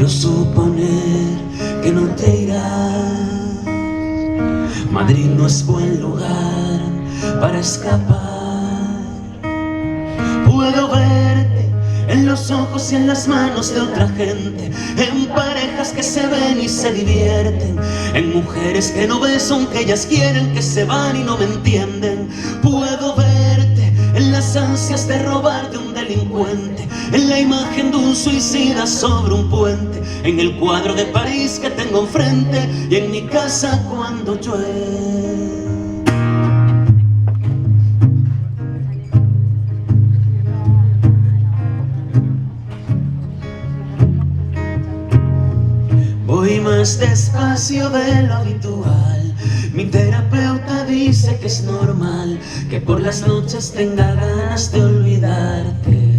Quiero suponer que no te irás. Madrid no es buen lugar para escapar. Puedo verte en los ojos y en las manos de otra gente, en parejas que se ven y se divierten, en mujeres que no beso aunque ellas quieren, que se van y no me entienden. Puedo verte en las ansias de robar de un delincuente, en la imagen de un suicida sobre un puente, en el cuadro de París que tengo enfrente y en mi casa cuando llueve. Voy más despacio de lo habitual. Mi terapeuta dice que es normal que por las noches tenga ganas de olvidarte.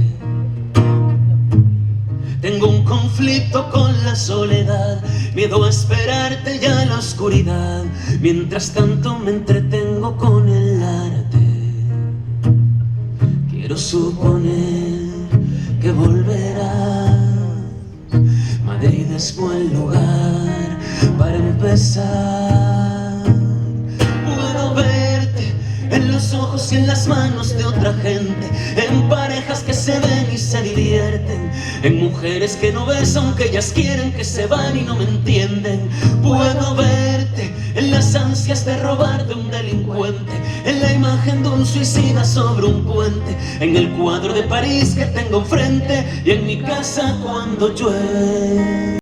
Tengo un conflicto con la soledad, miedo a esperarte ya en la oscuridad. Mientras tanto me entretengo con el arte. Quiero suponer que volverás. Madrid es buen lugar para empezar. Puedo verte en los ojos y en las manos de otra gente, en parejas que se ven y se divierten, en mujeres que no beso aunque ellas quieren, que se van y no me entienden. Puedo verte en las ansias de robar de un delincuente, en la imagen de un suicida sobre un puente, en el cuadro de París que tengo enfrente y en mi casa cuando llueve.